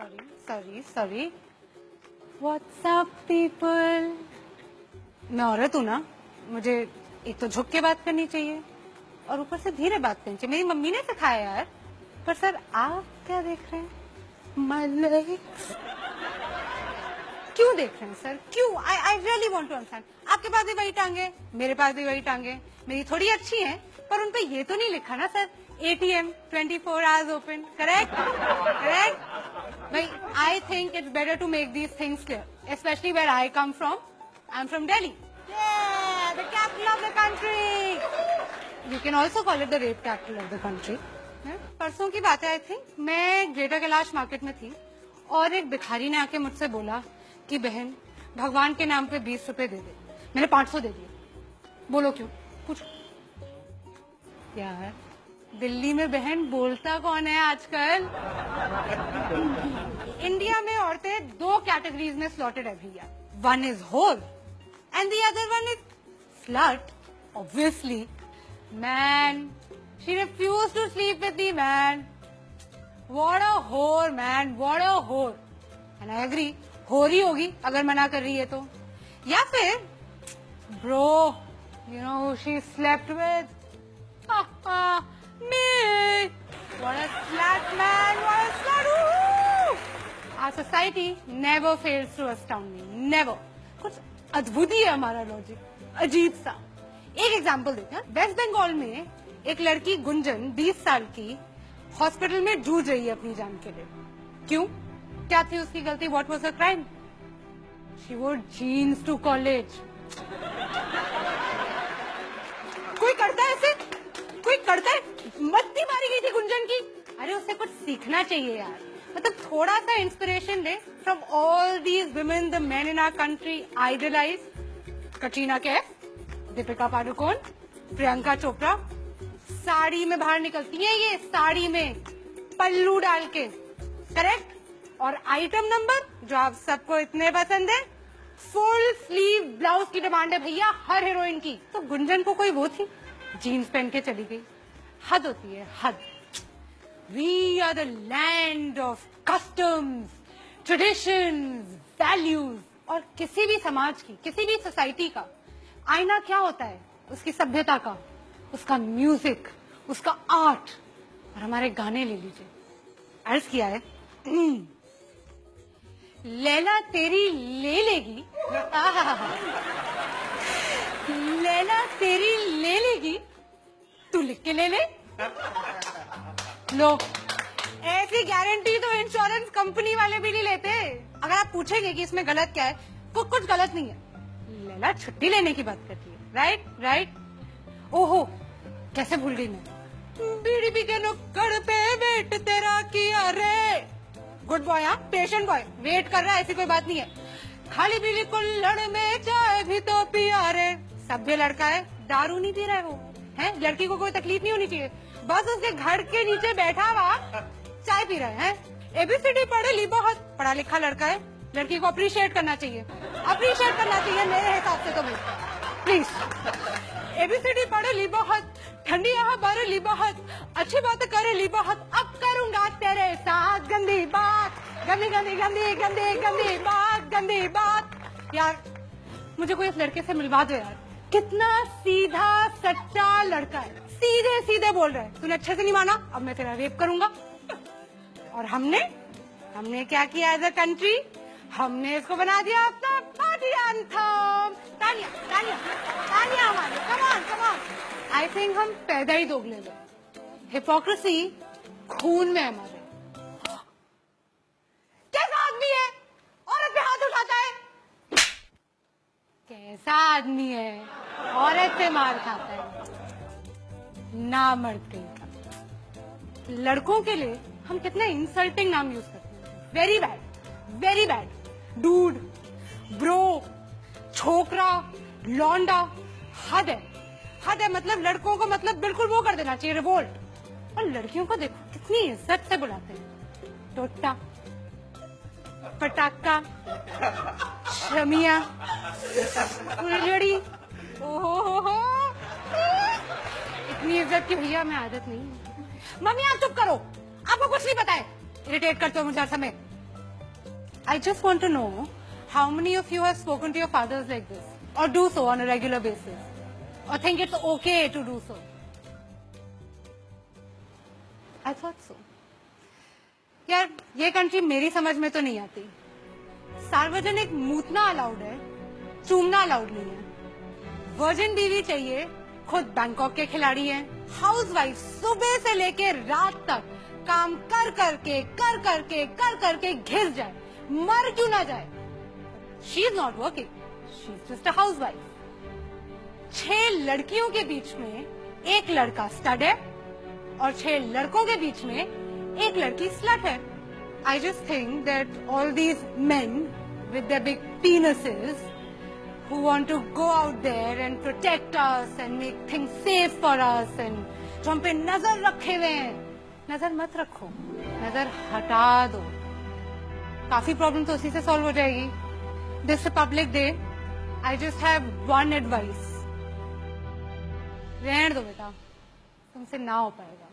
Sorry. What's up people. मैं औरत हूँ ना, मुझे एक तो झुक के बात करनी चाहिए और ऊपर से धीरे बात करनी चाहिए। मेरी मम्मी ने सिखाया यार। पर सर आप क्या देख रहे हैं? My legs. क्यों देख रहे हैं सर? क्यों? I really want to understand. आपके पास भी वही टांगे, मेरे पास भी वही टांगे। मेरी थोड़ी अच्छी है, पर उन पे ये तो नहीं लिखा ना sir, ATM 24 hours open. Correct? भाई, I think it's better to make these things clear, especially where I come from. I'm from Delhi. Yeah, the capital of the country. You can also call it the rape capital of the country. परसों की बात है, I think मैं greater Kailash market में थी और एक भिखारी ने आके मुझसे बोला कि बहन भगवान के नाम पे 20 रुपए दे दे। मैंने 500 दे दिए। बोलो क्यों? पूछो। यार दिल्ली में बहन बोलता कौन है आजकल? इंडिया में औरतें 2 कैटेगरीज में स्लॉटेड है भैया। One is whore and the other one is slut. Obviously man, she refuse to sleep with the man. What a whore man, what a होर। एंड आई एग्री, होर ही होगी अगर मना कर रही है तो। या फिर bro, you know she slept with me. What a slut, man. What a slut. Ooh. Our society never fails to astound me. Never. कुछ अद्भुत ही है हमारा लॉजिक, अजीब सा। एक एग्जांपल देते हैं। वेस्ट बंगाल में एक लड़की गुंजन 20 साल की हॉस्पिटल में जूझ रही है अपनी जान के लिए। क्यों? क्या थी उसकी गलती? What was her crime? She wore jeans to college. कोई करता है ऐसे? कोई करता है? मत्ती मारी गई थी गुंजन की। अरे उससे कुछ सीखना चाहिए यार। मतलब थोड़ा सा इंस्पिरेशन ले from all these women the men in our country idolise. Katrina Kaif, Deepika Padukone, Priyanka Chopra sari में बाहर निकलती हैं, ये साड़ी में पल्लू डाल के। करेक्ट? और आइटम नंबर जो आप सबको इतने पसंद है, फुल स्लीव ब्लाउज की डिमांड है भैया हर हीरोइन की। तो गुंजन को कोई वो थी, जीन्स पहन के चली गई। हद होती है, हद। We are the land of customs, traditions, values. और किसी भी समाज की, किसी भी सोसाइटी का आईना क्या होता है? उसकी सभ्यता का, उसका म्यूजिक, उसका आर्ट। और हमारे गाने ले लीजिए, अर्ज किया है लैला तेरी ले लेगी, लैला तेरी ले लेगी, तू लिख के ले ले। लो, ऐसी गारंटी तो इंश्योरेंस कंपनी वाले भी नहीं लेते। अगर आप पूछेंगे कि इसमें गलत क्या है, तो कुछ गलत नहीं है। लैला छुट्टी लेने की बात करती है। राइट। ओहो, कैसे भूल गई मैं। बीड़ी के नुक्कड़ पे वेट तेरा किया रे। गुड बॉय, हाँ, पेशेंट बॉय, वेट कर रहा है, ऐसी कोई बात नहीं है। खाली पीली कुल्हड़ में चाय भी तो पिया रे। सभ्य लड़का है, दारू नहीं पी रहा है वो, है? लड़की को कोई तकलीफ नहीं होनी चाहिए, बस उसके घर के नीचे बैठा हुआ चाय पी रहा है। ABCD पढ़े ली बहुत, पढ़ा लिखा लड़का है। लड़की को अप्रिशिएट करना चाहिए, अप्रिशिएट करना चाहिए मेरे हिसाब से तो। प्लीज, ABCD पढ़े ली बहुत, ठंडी हवा भरे ली बहुत, अच्छी बात करे ली बहुत। अब करूंगा तेरे साथ गंदी बात, गंदी गंदी गंदी गंदी गंदी बात, गंदी बात। यार मुझे कोई इस लड़के से मिलवा दो यार। कितना सीधा सच्चा लड़का है, सीधे सीधे बोल रहा है, तूने अच्छे से नहीं माना, अब मैं तेरा रेप करूंगा। और हमने क्या किया एज अ कंट्री? हमने इसको बना दिया अपना पार्टी एंथम। तालियां तालियां तालियां हमारे। Come on. आई थिंक हम पैदा ही दोगले लोग। हिपोक्रेसी खून में हमारे। कैसा आदमी है औरत पे हाथ उठाता है? कैसा आदमी है औरत पे मार खाता है? ना मर्द कहीं का। लड़कों के लिए हम कितने इंसल्टिंग नाम यूज करते हैं। Very bad, very bad. Dude, bro, छोकरा, लौंडा। हद है। मतलब लड़कों को मतलब बिल्कुल वो कर देना चाहिए, रिवोल्ट। और लड़कियों को देखो कितनी इज्जत से बुलाते हैं। टोटा, पटाखा, शमिया, फुलझड़ी। ओहो, इतनी इज्जत की भैया मैं आदत नहीं। मम्मी आप चुप करो, आपको कुछ नहीं पता है। इरिटेट करते हो मुझे हर समय। I just want to know how many of you have spoken to your fathers like this, or do so on a regular basis, or think it's okay to do so. I thought so. यार ये country मेरी समझ में तो नहीं आती. सार्वजनिक मूतना allowed है, चूमना अलाउड नहीं है. वर्जिन बीवी चाहिए, खुद बैंकॉक के खिलाड़ी हैं. हाउसवाइफ सुबह से लेके रात तक काम कर करके घिस जाए, मर क्यों ना जाए. She is not working, she is just a housewife. 6 लड़कियों के बीच में एक लड़का स्टड है और 6 लड़कों के बीच में एक लड़की स्लट है. I just think that all these men with their big penises who want to go out there and protect us and make things safe for us and जो हम पे नजर रखे हुए हैं, नजर मत रखो, नजर हटा दो. काफी प्रॉब्लम तो उसी से सॉल्व हो जाएगी. This Republic Day, I just have one advice. रहने दो बेटा, तुमसे ना हो पाएगा.